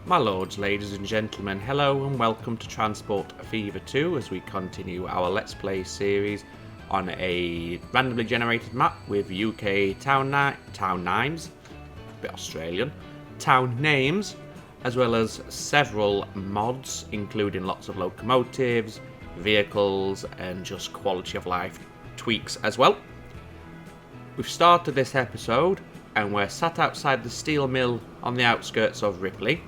My lords, ladies and gentlemen, hello and welcome to Transport Fever 2 as we continue our Let's Play series on a randomly generated map with UK town names, a bit Australian, town names, as well as several mods including lots of locomotives, vehicles and just quality of life tweaks as well. We've started this episode and we're sat outside the steel mill on the outskirts of Ripley,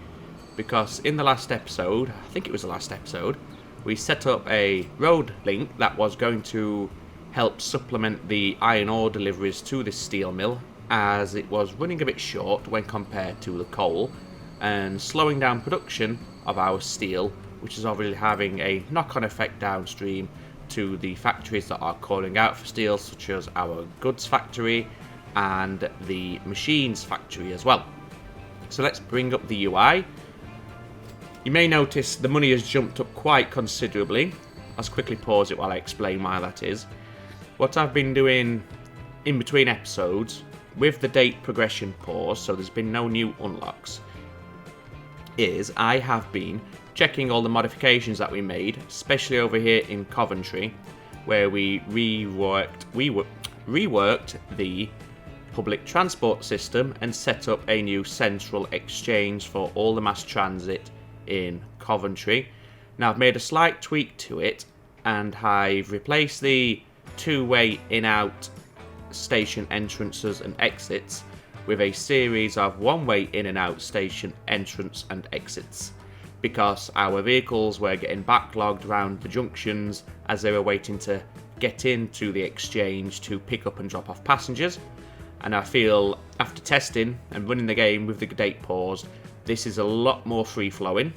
because in the last episode, I think it was the last episode, we set up a road link that was going to help supplement the iron ore deliveries to this steel mill, as it was running a bit short when compared to the coal, and slowing down production of our steel, which is obviously having a knock-on effect downstream to the factories that are calling out for steel, such as our goods factory and the machines factory as well. So let's bring up the UI. You may notice the money has jumped up quite considerably. Let's quickly pause it while I explain why that is. What I've been doing in between episodes, with the date progression pause, so there's been no new unlocks, is I have been checking all the modifications that we made, especially over here in Coventry, where we reworked the public transport system and set up a new central exchange for all the mass transit in Coventry. Now I've made a slight tweak to it and I've replaced the two-way in-out station entrances and exits with a series of one-way in and out station entrance and exits, because our vehicles were getting backlogged around the junctions as they were waiting to get into the exchange to pick up and drop off passengers. And I feel after testing and running the game with the date paused, this is a lot more free-flowing.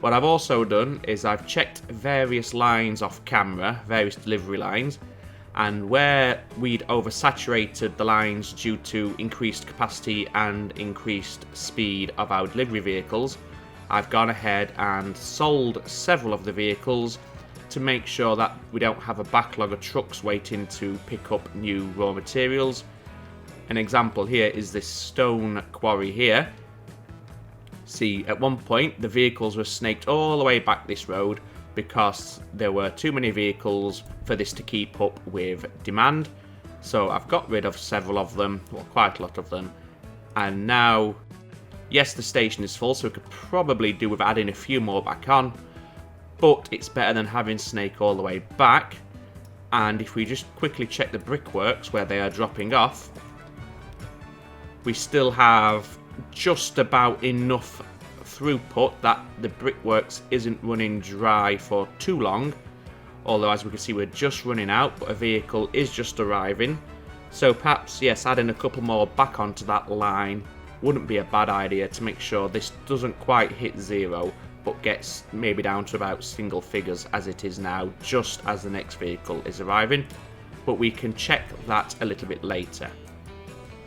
What I've also done is I've checked various lines off camera, various delivery lines, and where we'd oversaturated the lines due to increased capacity and increased speed of our delivery vehicles, I've gone ahead and sold several of the vehicles to make sure that we don't have a backlog of trucks waiting to pick up new raw materials. An example here is this stone quarry here. See, at one point the vehicles were snaked all the way back this road because there were too many vehicles for this to keep up with demand. So I've got rid of several of them, well, quite a lot of them, and now, yes, the station is full, so we could probably do with adding a few more back on, but it's better than having snake all the way back. And if we just quickly check the brickworks where they are dropping off, we still have just about enough throughput that the brickworks isn't running dry for too long, although as we can see we're just running out, but a vehicle is just arriving. So perhaps, yes, adding a couple more back onto that line wouldn't be a bad idea to make sure this doesn't quite hit zero, but gets maybe down to about single figures as it is now, just as the next vehicle is arriving. But we can check that a little bit later.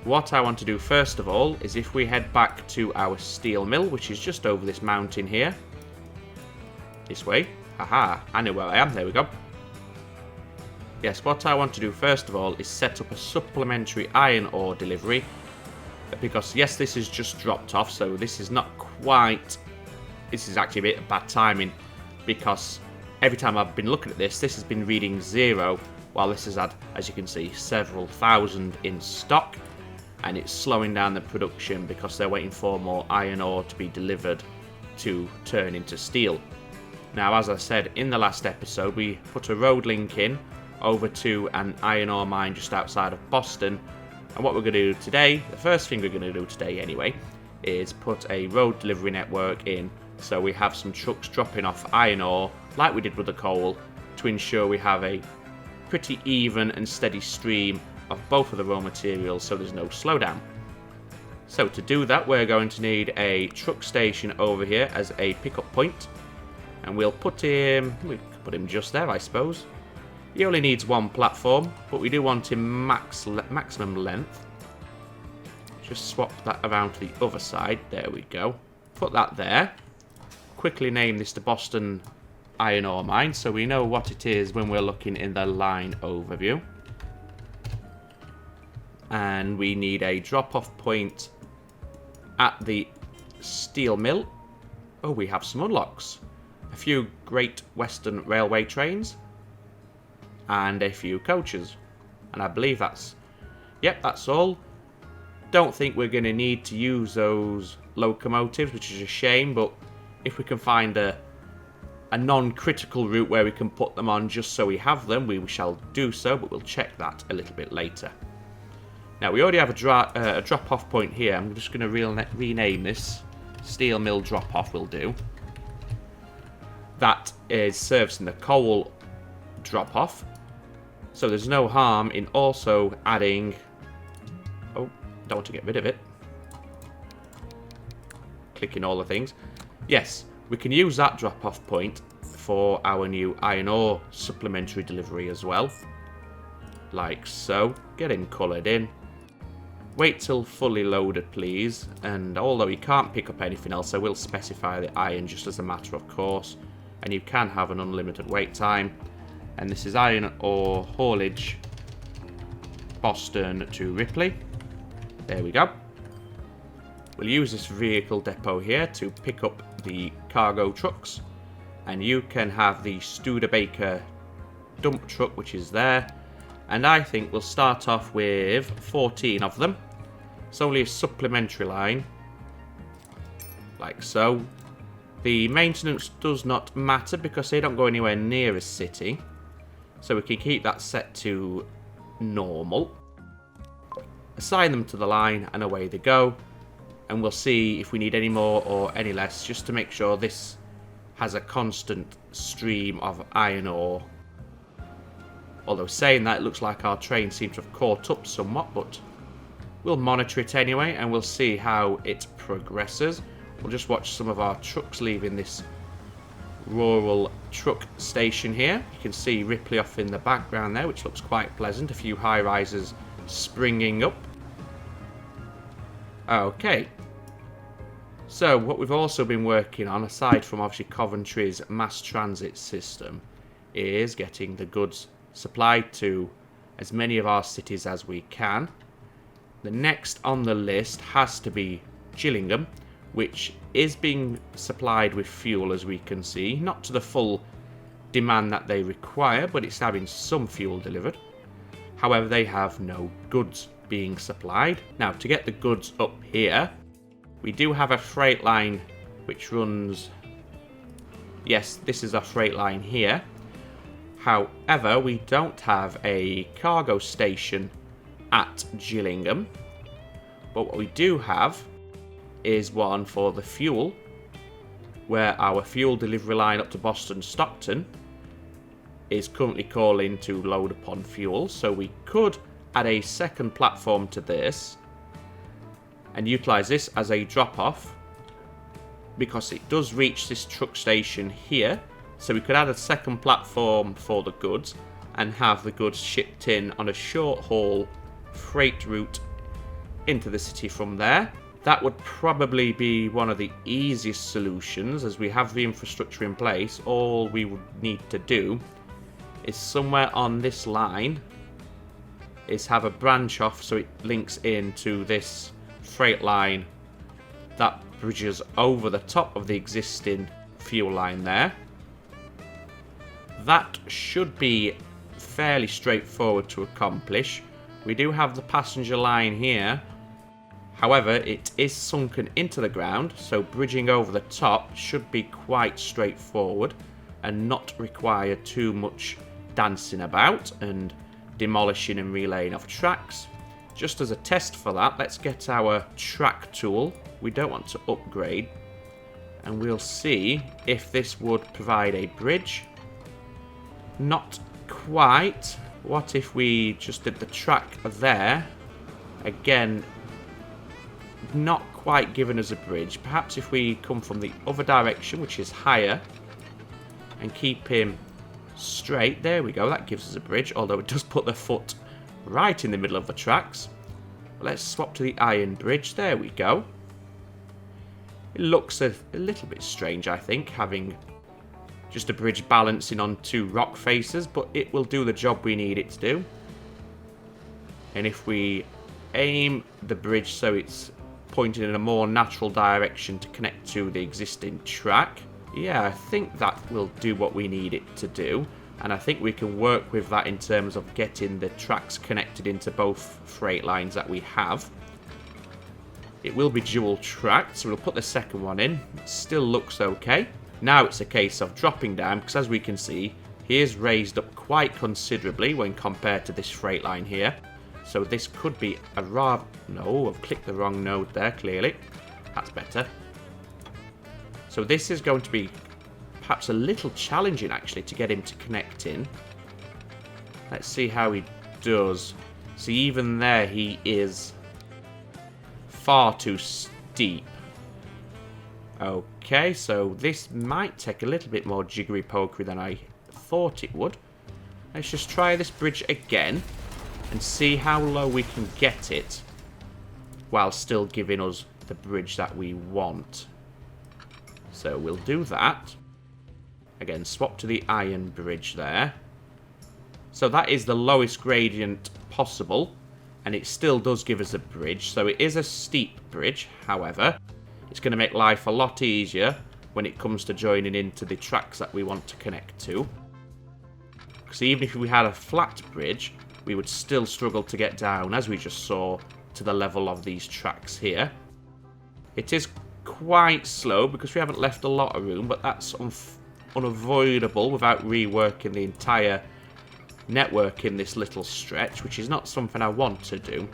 What I want to do first of all is if we head back to our steel mill, which is just over this mountain here. This way. Haha, I know where I am, there we go. Yes, what I want to do first of all is set up a supplementary iron ore delivery. Because yes, this is just dropped off, so this is not quite... This is actually a bit of bad timing, because every time I've been looking at this has been reading 0, while this has had, as you can see, several thousand in stock. And it's slowing down the production because they're waiting for more iron ore to be delivered to turn into steel. Now, as I said in the last episode, we put a road link in over to an iron ore mine just outside of Boston. And what we're going to do today, the first thing we're going to do today anyway, is put a road delivery network in, so we have some trucks dropping off iron ore like we did with the coal, to ensure we have a pretty even and steady stream of both of the raw materials, so there's no slowdown. So to do that, we're going to need a truck station over here as a pickup point, and we could put him just there, I suppose. He only needs one platform, but we do want him maximum length. Just swap that around to the other side, there we go. Put that there. Quickly name this the Boston Iron Ore Mine, so we know what it is when we're looking in the line overview. And we need a drop-off point at the steel mill Oh, we have some unlocks. A few Great Western Railway trains. And a few coaches. And I believe that's... Yep, that's all. Don't think we're going to need to use those locomotives, which is a shame, but if we can find a non-critical route where we can put them on just so we have them, we shall do so, but we'll check that a little bit later. Now, we already have a drop-off point here. I'm just going to rename this. Steel Mill Drop-Off will do. That is servicing the coal drop-off. So there's no harm in also adding... Oh, don't want to get rid of it. Clicking all the things. Yes, we can use that drop-off point for our new iron ore supplementary delivery as well. Like so. Getting coloured in. Wait till fully loaded, please. And although you can't pick up anything else, I will specify the iron just as a matter of course. And you can have an unlimited wait time. And this is iron ore haulage, Boston to Ripley. There we go. We'll use this vehicle depot here to pick up the cargo trucks. And you can have the Studebaker dump truck, which is there. And I think we'll start off with 14 of them. It's only a supplementary line. Like so. The maintenance does not matter because they don't go anywhere near a city. So we can keep that set to normal. Assign them to the line and away they go. And we'll see if we need any more or any less, just to make sure this has a constant stream of iron ore. Although saying that, it looks like our train seems to have caught up somewhat, but we'll monitor it anyway and we'll see how it progresses. We'll just watch some of our trucks leaving this rural truck station here. You can see Ripley off in the background there, which looks quite pleasant. A few high-rises springing up. Okay. So, what we've also been working on, aside from obviously Coventry's mass transit system, is getting the goods supplied to as many of our cities as we can. The next on the list has to be Gillingham, which is being supplied with fuel, as we can see. Not to the full demand that they require, but it's having some fuel delivered. However, they have no goods being supplied. Now, to get the goods up here, we do have a freight line which runs... Yes, this is a freight line here. However, we don't have a cargo station at Gillingham. But what we do have is one for the fuel, where our fuel delivery line up to Boston Stockton is currently calling to load upon fuel. So we could add a second platform to this and utilise this as a drop-off, because it does reach this truck station here. So we could add a second platform for the goods and have the goods shipped in on a short haul freight route into the city from there. That would probably be one of the easiest solutions, as we have the infrastructure in place. All we would need to do is somewhere on this line is have a branch off so it links into this freight line that bridges over the top of the existing fuel line there. That should be fairly straightforward to accomplish. We do have the passenger line here. However, it is sunken into the ground, so bridging over the top should be quite straightforward and not require too much dancing about and demolishing and relaying of tracks. Just as a test for that, let's get our track tool. We don't want to upgrade. And we'll see if this would provide a bridge. Not quite. What if we just did the track there? Again, not quite giving us a bridge. Perhaps if we come from the other direction, which is higher, and keep him straight. There we go. That gives us a bridge, although it does put the foot right in the middle of the tracks. Let's swap to the iron bridge. There we go. It looks a little bit strange, I think, having just a bridge balancing on two rock faces, but it will do the job we need it to do. And if we aim the bridge so it's pointing in a more natural direction to connect to the existing track. Yeah, I think that will do what we need it to do. And I think we can work with that in terms of getting the tracks connected into both freight lines that we have. It will be dual tracked, so we'll put the second one in. It still looks okay. Now it's a case of dropping down, because as we can see, he is raised up quite considerably when compared to this freight line here. So this could be a rather... No, I've clicked the wrong node there, clearly. That's better. So this is going to be perhaps a little challenging, actually, to get him to connect in. Let's see how he does. See, even there, he is far too steep. Okay, so this might take a little bit more jiggery-pokery than I thought it would. Let's just try this bridge again and see how low we can get it while still giving us the bridge that we want. So we'll do that. Again, swap to the iron bridge there. So that is the lowest gradient possible, and it still does give us a bridge. So it is a steep bridge, however. It's going to make life a lot easier when it comes to joining into the tracks that we want to connect to. Because even if we had a flat bridge, we would still struggle to get down, as we just saw, to the level of these tracks here. It is quite slow because we haven't left a lot of room, but that's unavoidable without reworking the entire network in this little stretch, which is not something I want to do.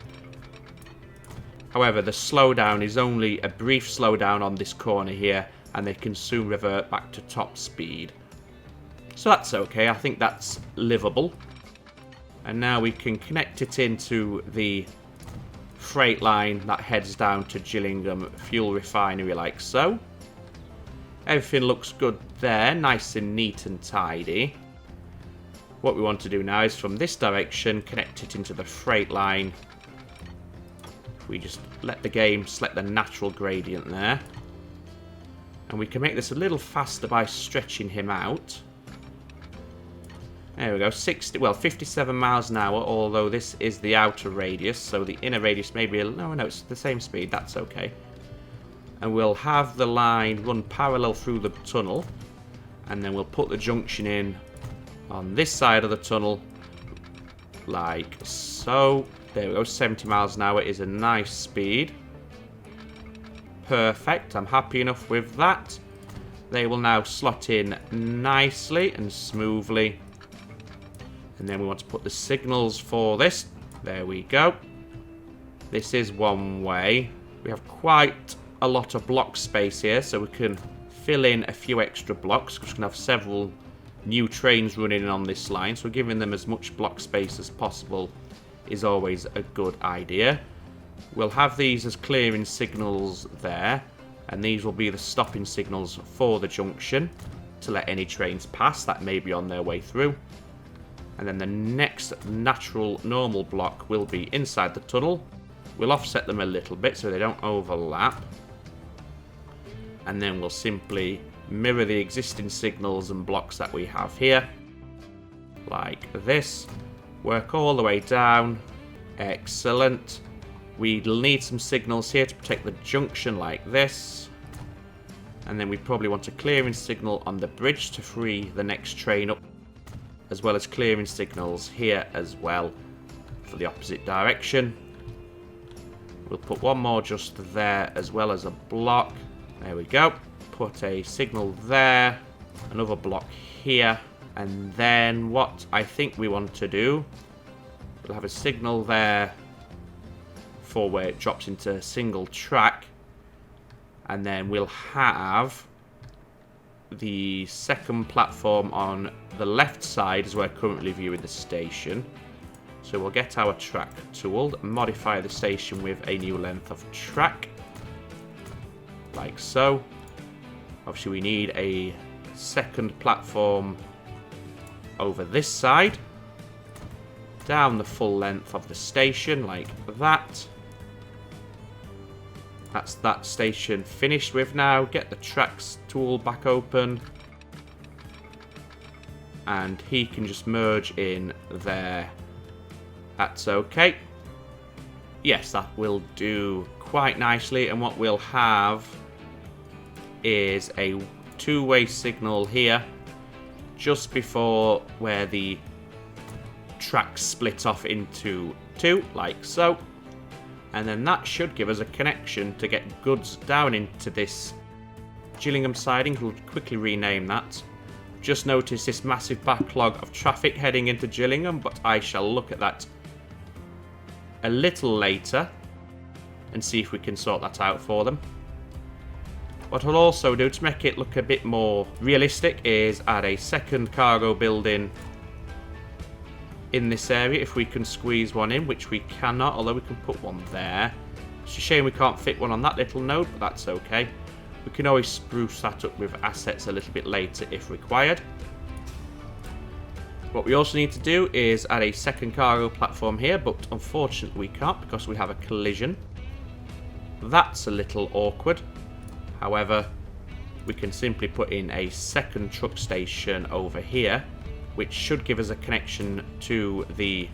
However, the slowdown is only a brief slowdown on this corner here, and they can soon revert back to top speed. So that's okay, I think that's livable. And now we can connect it into the freight line that heads down to Gillingham Fuel Refinery like so. Everything looks good there, nice and neat and tidy. What we want to do now is from this direction connect it into the freight line. We just let the game select the natural gradient there. And we can make this a little faster by stretching him out. There we go, 57 miles an hour, although this is the outer radius, so the inner radius may be no, it's the same speed, that's okay. And we'll have the line run parallel through the tunnel, and then we'll put the junction in on this side of the tunnel, like so. There we go, 70 miles an hour is a nice speed. Perfect, I'm happy enough with that. They will now slot in nicely and smoothly. And then we want to put the signals for this. There we go. This is one way. We have quite a lot of block space here, so we can fill in a few extra blocks, because we can have several new trains running on this line, so giving them as much block space as possible is always a good idea. We'll have these as clearing signals there, and these will be the stopping signals for the junction to let any trains pass that may be on their way through. And then the next natural normal block will be inside the tunnel. We'll offset them a little bit so they don't overlap. And then we'll simply mirror the existing signals and blocks that we have here, like this. Work all the way down. Excellent. We'll need some signals here to protect the junction like this. And then we probably want a clearing signal on the bridge to free the next train up, as well as clearing signals here as well for the opposite direction. We'll put one more just there as well as a block. There we go. Put a signal there, another block here, and then what I think we want to do, we'll have a signal there for where it drops into a single track, and then we'll have the second platform on the left side as we're currently viewing the station. So we'll get our track tool, modify the station with a new length of track, like so. Obviously we need a second platform over this side, down the full length of the station, like that. That's that station finished with now. Get the tracks tool back open, and he can just merge in there. That's okay. Yes, that will do quite nicely, and what we'll have is a two-way signal here just before where the tracks split off into two, like so. And then that should give us a connection to get goods down into this Gillingham siding. We'll quickly rename that. Just noticed this massive backlog of traffic heading into Gillingham, but I shall look at that a little later and see if we can sort that out for them. What I'll also do to make it look a bit more realistic is add a second cargo building in this area if we can squeeze one in, which we cannot, although we can put one there. It's a shame we can't fit one on that little node, but that's okay. We can always spruce that up with assets a little bit later if required. What we also need to do is add a second cargo platform here, but unfortunately we can't because we have a collision. That's a little awkward. However, we can simply put in a second truck station over here, which should give us a connection to the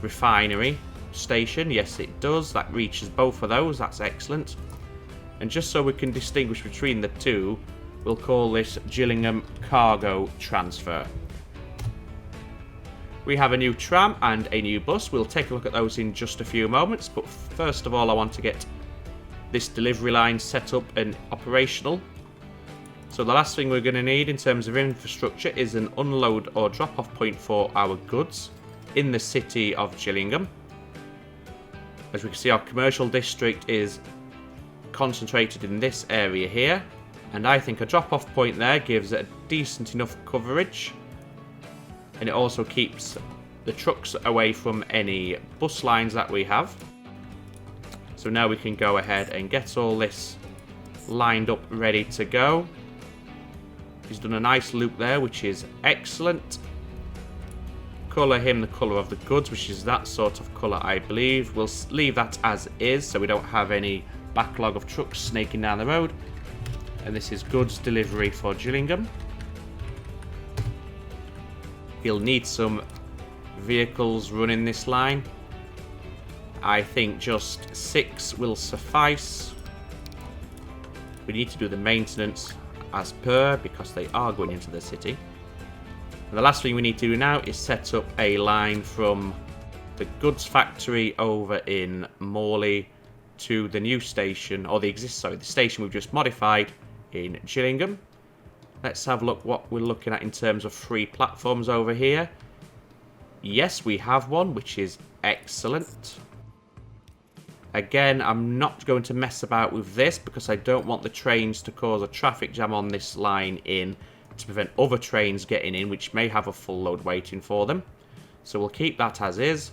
refinery station. Yes, it does. That reaches both of those. That's excellent. And just so we can distinguish between the two, we'll call this Gillingham Cargo Transfer. We have a new tram and a new bus. We'll take a look at those in just a few moments, but first of all I want to get this delivery line set up and operational. So the last thing we're going to need in terms of infrastructure is an unload or drop-off point for our goods in the city of Gillingham. As we can see, our commercial district is concentrated in this area here, and I think a drop-off point there gives it a decent enough coverage, and it also keeps the trucks away from any bus lines that we have. So now we can go ahead and get all this lined up, ready to go. He's done a nice loop there, which is excellent. Colour him the colour of the goods, which is that sort of colour, I believe. We'll leave that as is, so we don't have any backlog of trucks snaking down the road. And this is goods delivery for Gillingham. He'll need some vehicles running this line. I think just 6 will suffice. We need to do the maintenance as per, because they are going into the city. And the last thing we need to do now is set up a line from the goods factory over in Morley to the new station, or the station we've just modified in Gillingham. Let's have a look what we're looking at in terms of free platforms over here. Yes, we have one, which is excellent. Again, I'm not going to mess about with this because I don't want the trains to cause a traffic jam on this line in to prevent other trains getting in, which may have a full load waiting for them. So we'll keep that as is.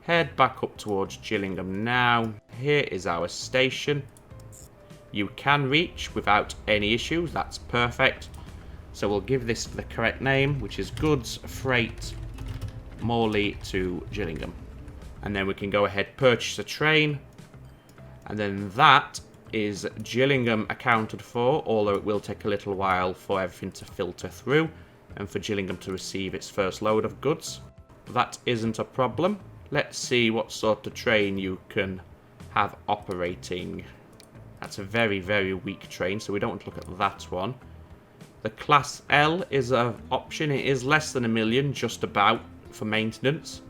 Head back up towards Gillingham now. Here is our station. You can reach without any issues. That's perfect. So we'll give this the correct name, which is Goods Freight Morley to Gillingham. And then we can go ahead, purchase a train. And then that is Gillingham accounted for, although it will take a little while for everything to filter through and for Gillingham to receive its first load of goods. That isn't a problem. Let's see what sort of train you can have operating. That's a very, very weak train, so we don't want to look at that one. The Class L is an option. It is less than $1 million, just about, for maintenance.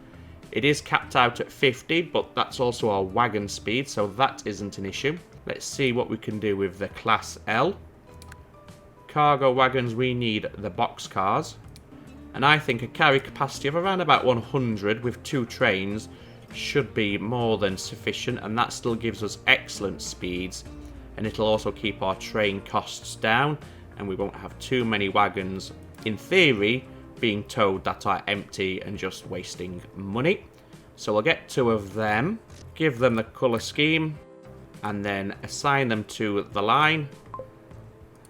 It is capped out at 50, but that's also our wagon speed, so that isn't an issue. Let's see what we can do with the Class L. Cargo wagons, we need the box cars. And I think a carry capacity of around about 100 with 2 trains should be more than sufficient, and that still gives us excellent speeds. And it'll also keep our train costs down, and we won't have too many wagons, in theory, being towed that are empty and just wasting money. So we'll get 2 of them, give them the colour scheme, and then assign them to the line.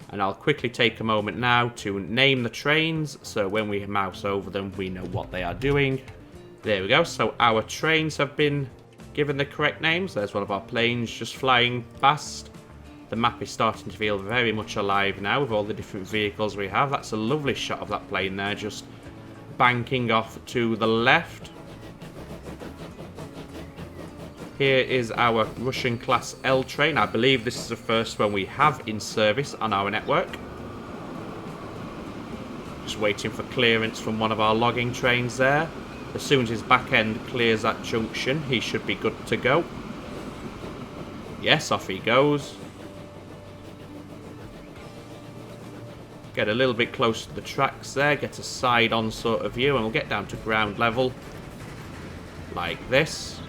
And I'll quickly take a moment now to name the trains, so when we mouse over them we know what they are doing. There we go, so our trains have been given the correct names. There's one of our planes just flying past. The map is starting to feel very much alive now with all the different vehicles we have. That's a lovely shot of that plane there, just banking off to the left. Here is our Russian class L train. I believe this is the first one we have in service on our network. Just waiting for clearance from one of our logging trains there. As soon as his back end clears that junction, he should be good to go. Yes, off he goes. Get a little bit close to the tracks there, get a side-on sort of view, and we'll get down to ground level. Like this.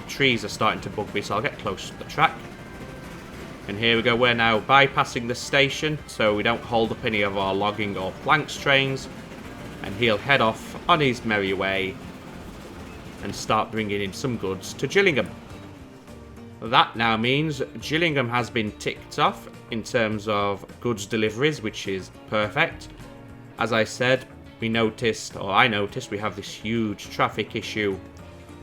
The trees are starting to bug me, so I'll get close to the track. And here we go, we're now bypassing the station, so we don't hold up any of our logging or planks trains. And he'll head off on his merry way and start bringing in some goods to Gillingham. That now means Gillingham has been ticked off in terms of goods deliveries, which is perfect. As I said, I noticed we have this huge traffic issue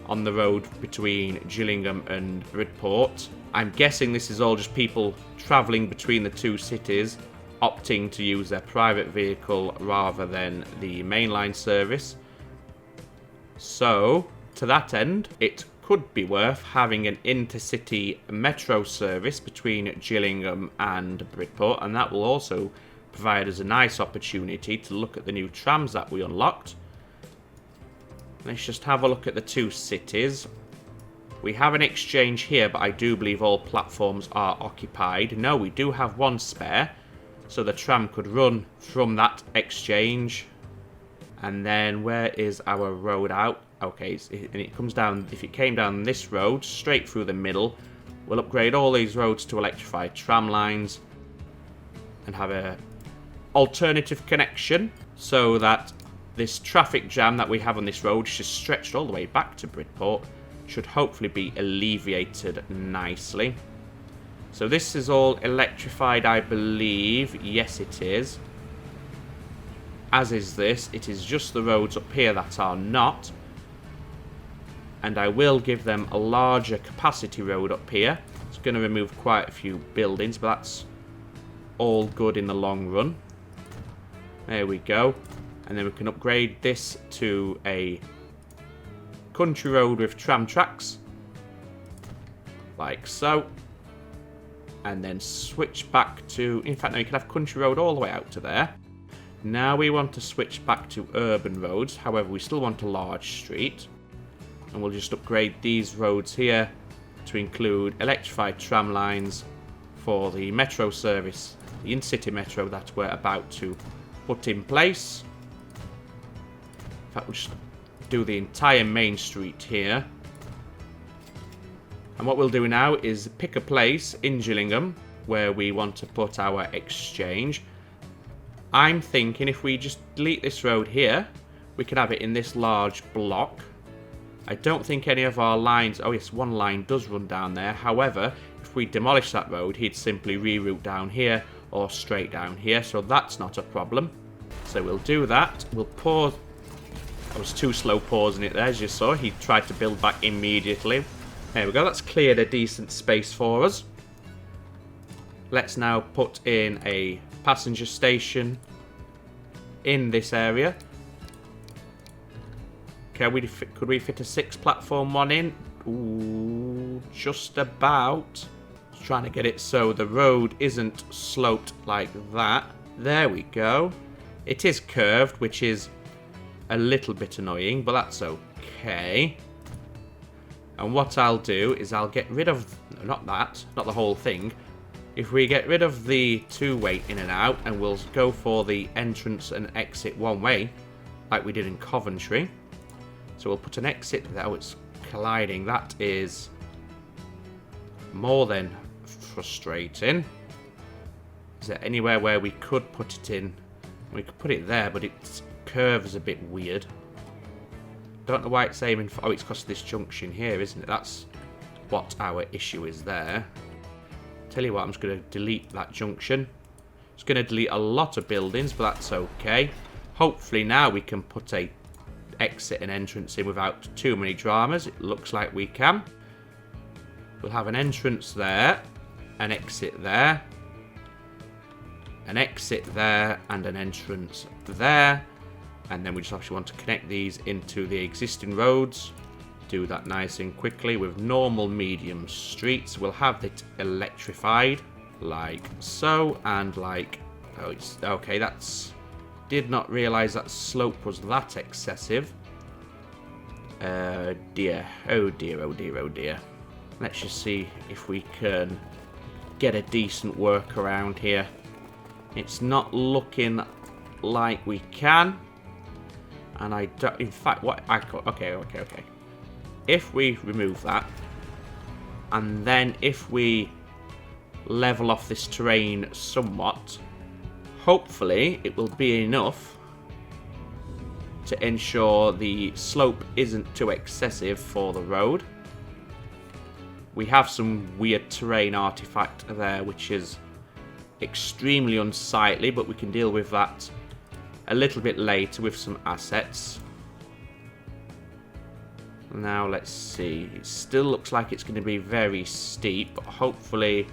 on the road between Gillingham and Bridport. I'm guessing this is all just people travelling between the two cities, opting to use their private vehicle rather than the mainline service. So, to that end, it could be worth having an intercity metro service between Gillingham and Bridport, and that will also provide us a nice opportunity to look at the new trams that we unlocked. Let's just have a look at the two cities. We have an exchange here, but I do believe all platforms are occupied. No, we do have one spare, so the tram could run from that exchange. And then where is our road out? Okay, and it comes down, if it came down this road, straight through the middle, we'll upgrade all these roads to electrified tram lines and have a alternative connection so that this traffic jam that we have on this road, which is stretched all the way back to Bridport, should hopefully be alleviated nicely. So this is all electrified, I believe. Yes, it is. As is this. It is just the roads up here that are not. And I will give them a larger capacity road up here. It's going to remove quite a few buildings, but that's all good in the long run. There we go. And then we can upgrade this to a country road with tram tracks. Like so. And then switch back to... In fact, no, you can have country road all the way out to there. Now we want to switch back to urban roads. However, we still want a large street. And we'll just upgrade these roads here to include electrified tram lines for the metro service, the in-city metro that we're about to put in place. In fact, we'll just do the entire main street here. And what we'll do now is pick a place in Gillingham where we want to put our exchange. I'm thinking if we just delete this road here, we can have it in this large block. I don't think any of our lines... Oh yes, one line does run down there. However, if we demolish that road, he'd simply reroute down here or straight down here. So that's not a problem. So we'll do that. We'll pause... I was too slow pausing it there, as you saw. He tried to build back immediately. There we go. That's cleared a decent space for us. Let's now put in a passenger station in this area. Could we fit a 6-platform one in? Ooh, just about. Just trying to get it so the road isn't sloped like that. There we go. It is curved, which is a little bit annoying, but that's okay. And what I'll do is I'll get rid of... Not that, not the whole thing. If we get rid of the two-way in and out, and we'll go for the entrance and exit one way, like we did in Coventry. So we'll put an exit there. Oh, it's colliding. That is more than frustrating. Is there anywhere where we could put it in? We could put it there, but its curve is a bit weird. Don't know why it's aiming for... Oh, it's because of this junction here, isn't it? That's what our issue is there. Tell you what, I'm just going to delete that junction. It's going to delete a lot of buildings, but that's okay. Hopefully now we can put a exit and entrance in without too many dramas. It looks like we can. We'll have an entrance there, an exit there, an exit there, and an entrance there. And then we just actually want to connect these into the existing roads do that nice and quickly with normal medium streets. We'll have it electrified like so, and like, oh, it's okay. That's, did not realize that slope was that excessive. Dear, oh dear, oh dear, oh dear. Let's just see if we can get a decent workaround here. It's not looking like we can. And I don't, in fact, what I could, okay. If we remove that, and then if we level off this terrain somewhat, hopefully it will be enough to ensure the slope isn't too excessive for the road. We have some weird terrain artifact there, which is extremely unsightly, but we can deal with that a little bit later with some assets. Now let's see. It still looks like it's going to be very steep, but hopefully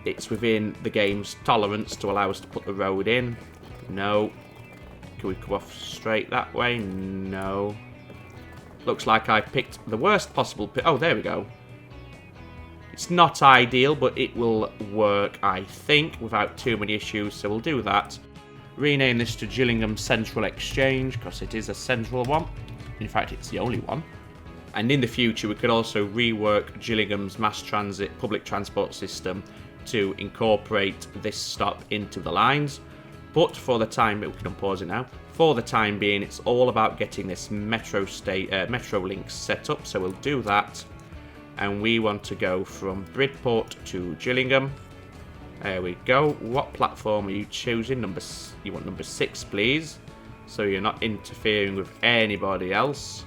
it's within the game's tolerance to allow us to put the road in. No. Can we come off straight that way? No. Looks like I picked the worst possible oh, there we go. It's not ideal, but it will work, I think, without too many issues, so we'll do that. Rename this to Gillingham Central Exchange, because it is a central one. In fact, it's the only one. And in the future, we could also rework Gillingham's mass transit public transport system to incorporate this stop into the lines. But for the time, we can unpause it now. For the time being, it's all about getting this metro links set up, so we'll do that. And we want to go from Bridport to Gillingham. There we go. What platform are you choosing? You want number 6, please. So you're not interfering with anybody else.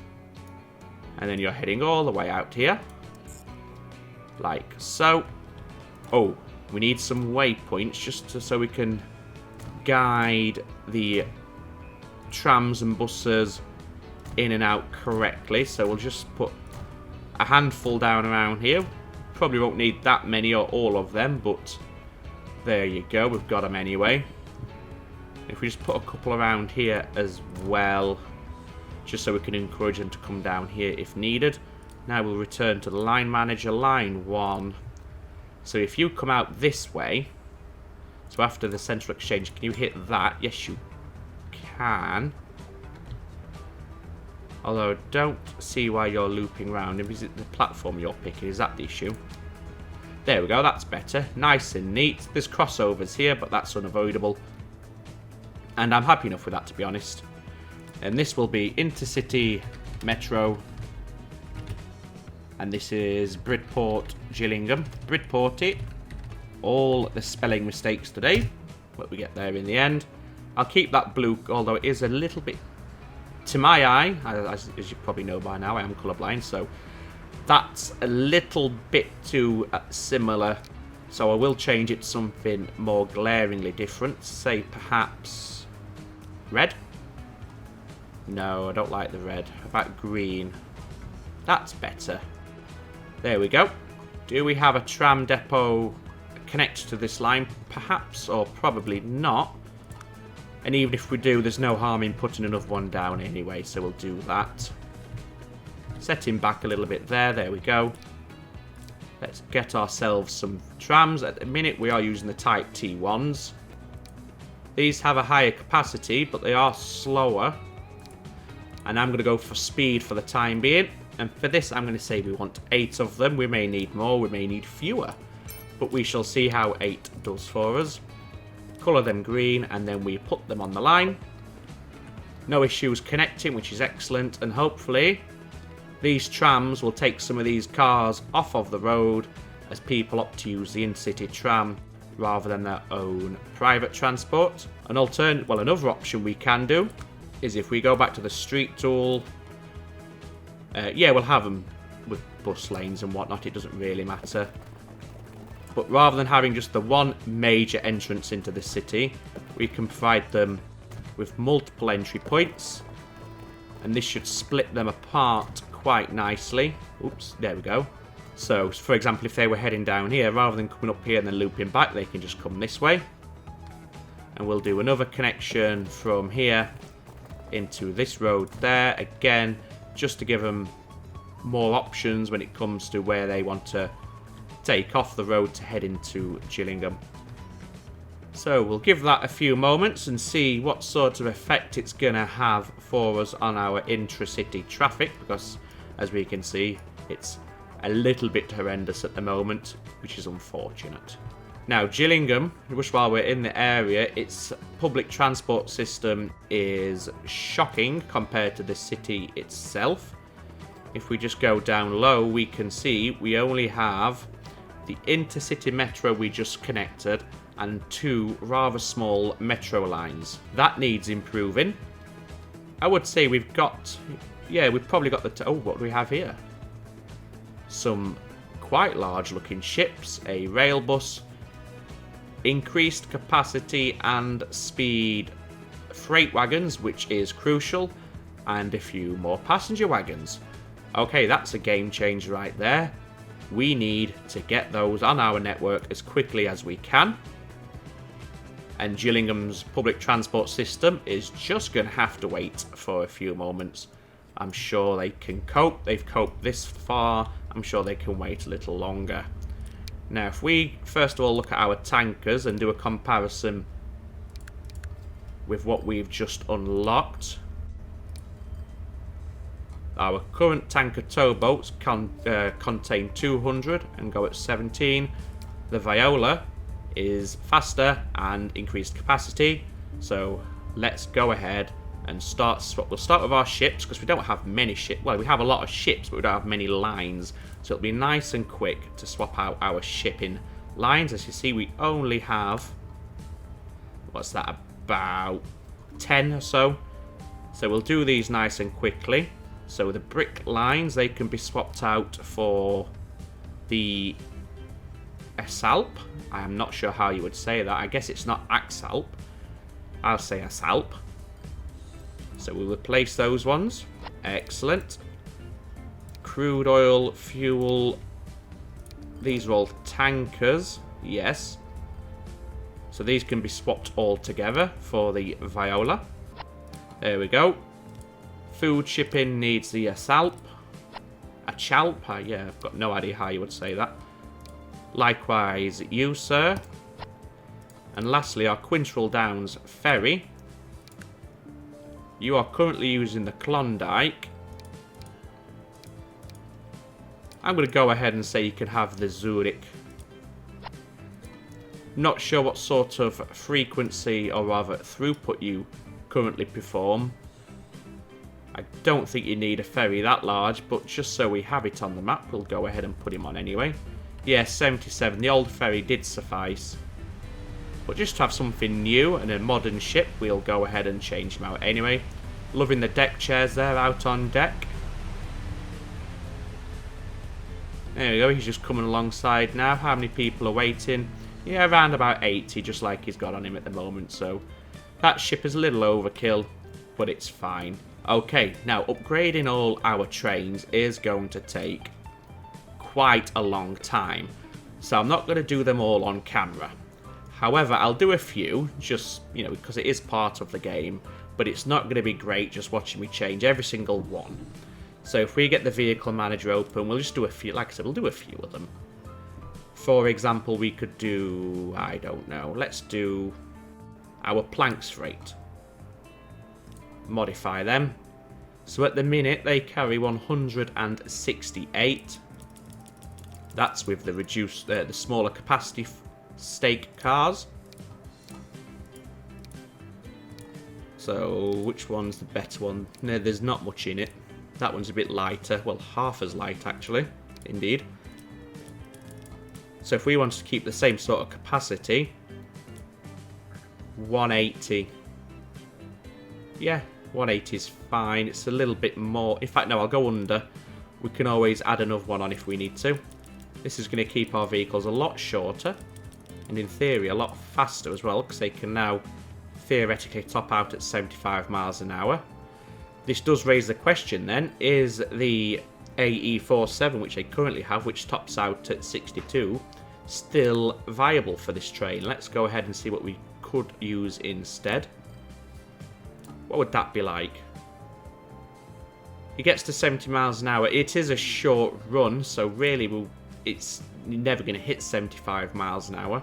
And then you're heading all the way out here. Like so. Oh, we need some waypoints just so we can guide the trams and buses in and out correctly. So we'll just put a handful down around here. Probably won't need that many or all of them, but there you go, we've got them anyway. If we just put a couple around here as well, just so we can encourage them to come down here if needed. Now we'll return to the line manager, line 1. So if you come out this way, so after the central exchange, can you hit that? Yes, you can. Although I don't see why you're looping around. Is it the platform you're picking? Is that the issue? There we go, that's better. Nice and neat. There's crossovers here, but that's unavoidable. And I'm happy enough with that, to be honest. And this will be intercity metro. And this is Bridport, Gillingham. Bridporty. All the spelling mistakes today, but we get there in the end. I'll keep that blue, although it is a little bit, to my eye, as you probably know by now, I am colourblind, so that's a little bit too similar. So I will change it to something more glaringly different. Say perhaps red? No, I don't like the red. How about green? That's better. There we go. Do we have a tram depot connected to this line? Perhaps, or probably not. And even if we do, there's no harm in putting another one down anyway, so we'll do that. Set him back a little bit there. There we go. Let's get ourselves some trams. At the minute, we are using the Type T ones. These have a higher capacity, but they are slower. And I'm going to go for speed for the time being. And for this, I'm going to say we want 8 of them. We may need more, we may need fewer. But we shall see how 8 does for us. Colour them green, and then we put them on the line. No issues connecting, which is excellent. And hopefully, these trams will take some of these cars off of the road as people opt to use the intercity tram rather than their own private transport. Another option we can do is if we go back to the street tool. Yeah, we'll have them with bus lanes and whatnot. It doesn't really matter. But rather than having just the one major entrance into the city, we can provide them with multiple entry points. And this should split them apart quite nicely. Oops, there we go. So, for example, if they were heading down here, rather than coming up here and then looping back, they can just come this way. And we'll do another connection from here into this road there. Again, just to give them more options when it comes to where they want to take off the road to head into Gillingham. So we'll give that a few moments and see what sort of effect it's going to have for us on our intracity traffic, because as we can see, it's a little bit horrendous at the moment, which is unfortunate. Now, Gillingham, just while we're in the area, its public transport system is shocking compared to the city itself. If we just go down low, we can see we only have the intercity metro we just connected and 2 rather small metro lines. That needs improving. I would say we've got... yeah, we've probably got the... oh, what do we have here? Some quite large looking ships, a rail bus, increased capacity and speed freight wagons, which is crucial, and a few more passenger wagons. Okay, that's a game changer right there. We need to get those on our network as quickly as we can. And Gillingham's public transport system is just going to have to wait for a few moments. I'm sure they can cope. They've coped this far. I'm sure they can wait a little longer. Now, if we first of all look at our tankers and do a comparison with what we've just unlocked. Our current tanker towboats contain 200 and go at 17. The Viola is faster and increased capacity. So let's go ahead and we'll start with our ships, because we don't have many ships. Well, we have a lot of ships, but we don't have many lines. So it'll be nice and quick to swap out our shipping lines. As you see, we only have, what's that, about 10 or so. So we'll do these nice and quickly. So the brick lines, they can be swapped out for the Asalp. I am not sure how you would say that. I guess it's not Axalp. I'll say Asalp. So we'll replace those ones. Excellent. Crude oil, fuel. These are all tankers. Yes. So these can be swapped all together for the Viola. There we go. Food shipping needs the Asalp. Achalp. Yeah, I've got no idea how you would say that. Likewise, you, sir. And lastly, our Quintrell Downs ferry. You are currently using the Klondike. I'm going to go ahead and say you can have the Zurich. Not sure what sort of frequency or rather throughput you currently perform. I don't think you need a ferry that large, but just so we have it on the map, we'll go ahead and put him on anyway. Yeah, 77. The old ferry did suffice. But just to have something new and a modern ship, we'll go ahead and change him out anyway. Loving the deck chairs there out on deck. There we go, he's just coming alongside now. How many people are waiting? Yeah, around about 80, just like he's got on him at the moment. So that ship is a little overkill, but it's fine. Okay, now upgrading all our trains is going to take quite a long time. So I'm not going to do them all on camera. However, I'll do a few, just, you know, because it is part of the game. But it's not going to be great just watching me change every single one. So if we get the vehicle manager open, we'll just do a few, like I said, we'll do a few of them. For example, we could do, I don't know, let's do our planks freight. Modify them. So at the minute, they carry 168. That's with the reduced, the smaller capacity stake cars. So which one's the better one? No, there's not much in it. That one's a bit lighter. Well, half as light, actually. Indeed. So if we want to keep the same sort of capacity, 180. Yeah, 180 is fine. It's a little bit more. In fact, no, I'll go under. We can always add another one on if we need to. This is going to keep our vehicles a lot shorter. And in theory, a lot faster as well, because they can now theoretically top out at 75 miles an hour. This does raise the question then, is the AE47, which they currently have, which tops out at 62, still viable for this train? Let's go ahead and see what we could use instead. What would that be like? He gets to 70 miles an hour. It is a short run, so really it's never going to hit 75 miles an hour.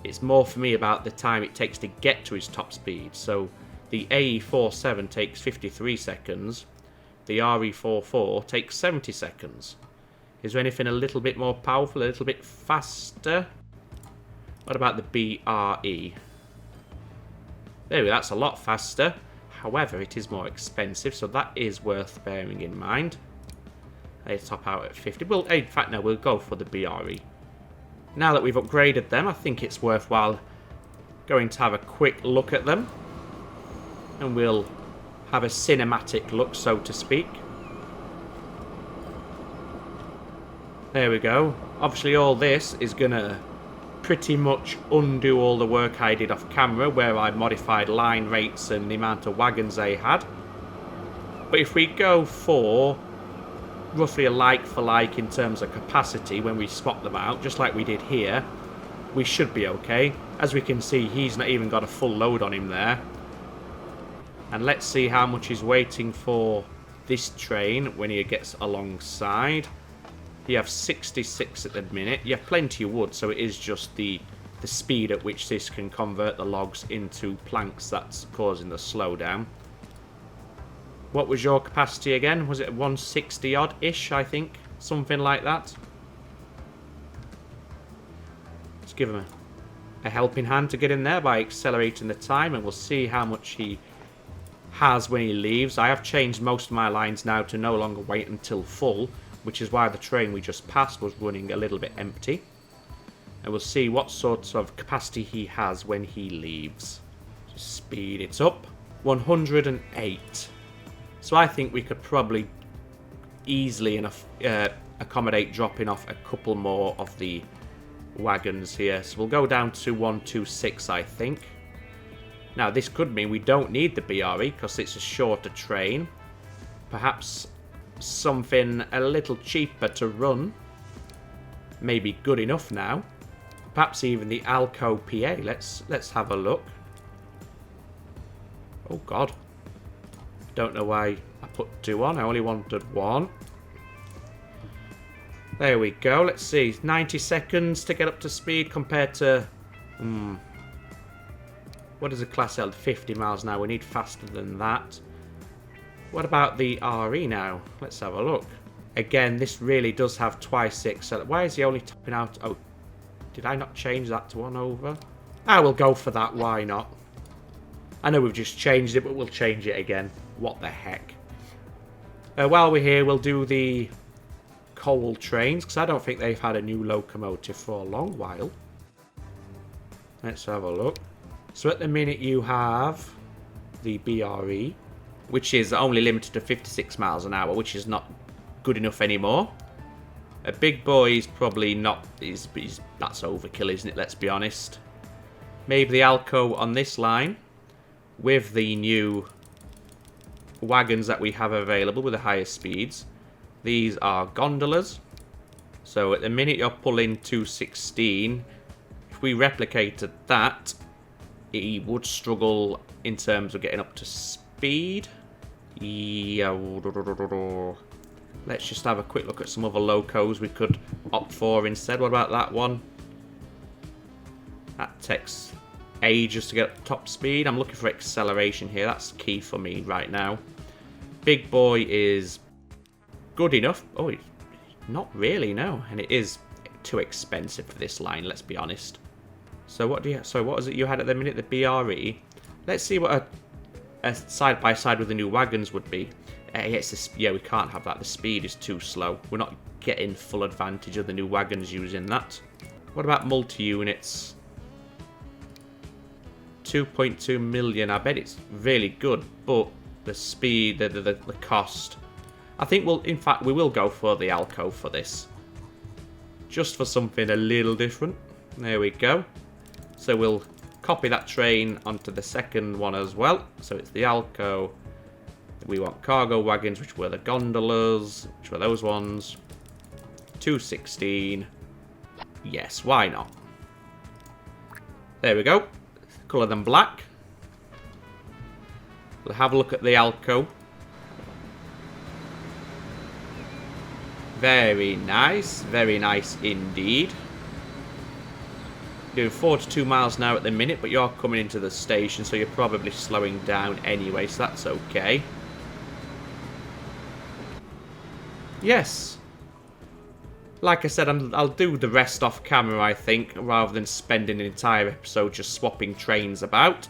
It's more for me about the time it takes to get to his top speed. So the AE47 takes 53 seconds. The RE44 takes 70 seconds. Is there anything a little bit more powerful, a little bit faster? What about the BRE? There we go, that's a lot faster. However, it is more expensive, so that is worth bearing in mind. They top out at 50. Well, in fact, no, we'll go for the BRE. Now that we've upgraded them, I think it's worthwhile going to have a quick look at them. And we'll have a cinematic look, so to speak. There we go. Obviously, all this is going to pretty much undo all the work I did off camera, where I modified line rates and the amount of wagons they had. But if we go for roughly a like for like in terms of capacity when we swap them out, just like we did here, we should be okay. As we can see, he's not even got a full load on him there. And let's see how much he's waiting for this train when he gets alongside. You have 66 at the minute. You have plenty of wood, so it is just the speed at which this can convert the logs into planks that's causing the slowdown. What was your capacity again? Was it 160 odd-ish, I think? Something like that. Let's give him a helping hand to get in there by accelerating the time, and we'll see how much he has when he leaves. I have changed most of my lines now to no longer wait until full, which is why the train we just passed was running a little bit empty. And we'll see what sort of capacity he has when he leaves. Just speed it up. 108. So I think we could probably easily enough accommodate dropping off a couple more of the wagons here. So we'll go down to 126, I think. Now this could mean we don't need the BRE because it's a shorter train. Perhaps something a little cheaper to run may be good enough now. Perhaps even the Alco PA. Let's have a look. Oh god. Don't know why I put 2 on. I only wanted 1. There we go. Let's see. 90 seconds to get up to speed compared to... What is a Class L? 50 miles an hour. We need faster than that. What about the RE now? Let's have a look. Again, this really does have twice the acceleration. Why is he only topping out? Oh, did I not change that to 1 over? I will go for that. Why not? I know we've just changed it, but we'll change it again. What the heck? While we're here, we'll do the coal trains, because I don't think they've had a new locomotive for a long while. Let's have a look. So at the minute you have the BRE, which is only limited to 56 miles an hour, which is not good enough anymore. A big boy is probably not... that's overkill, isn't it? Let's be honest. Maybe the Alco on this line, with the new wagons that we have available with the higher speeds. These are gondolas. So at the minute you're pulling 216. If we replicated that, he would struggle in terms of getting up to speed. Yeah. Let's just have a quick look at some other locos we could opt for instead. What about that one? That takes ages to get up to top speed. I'm looking for acceleration here. That's key for me right now. Big boy is good enough. Oh, not really, no. And it is too expensive for this line, let's be honest. So what do you... So what was it you had at the minute? The BRE. Let's see what a side-by-side with the new wagons would be. Yeah, we can't have that. The speed is too slow. We're not getting full advantage of the new wagons using that. What about multi-units? 2.2 million. I bet it's really good, but the speed, the cost. I think in fact, we will go for the Alco for this. Just for something a little different. There we go. So we'll copy that train onto the second one as well. So it's the Alco. We want cargo wagons, which were the gondolas, which were those ones. 216. Yes, why not? There we go. Colour them black. We'll have a look at the Alco. Very nice indeed. Doing 42 miles an hour at the minute, but you're coming into the station, so you're probably slowing down anyway, so that's okay. Yes. Like I said, I'll do the rest off camera, I think, rather than spending an entire episode just swapping trains about.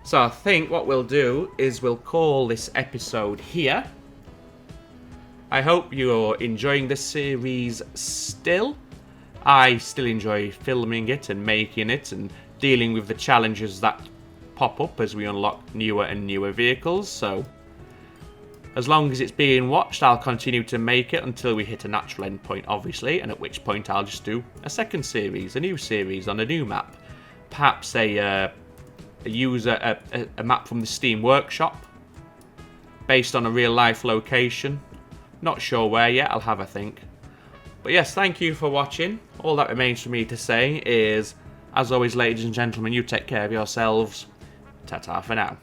So I think what we'll do is we'll call this episode here. I hope you're enjoying this series still. I still enjoy filming it and making it and dealing with the challenges that pop up as we unlock newer and newer vehicles. So as long as it's being watched, I'll continue to make it until we hit a natural end point, obviously, and at which point I'll just do a second series, a new series on a new map. Perhaps a map from the Steam Workshop based on a real life location. Not sure where yet, I'll have a think. But yes, thank you for watching. All that remains for me to say is, as always, ladies and gentlemen, you take care of yourselves. Ta-ta for now.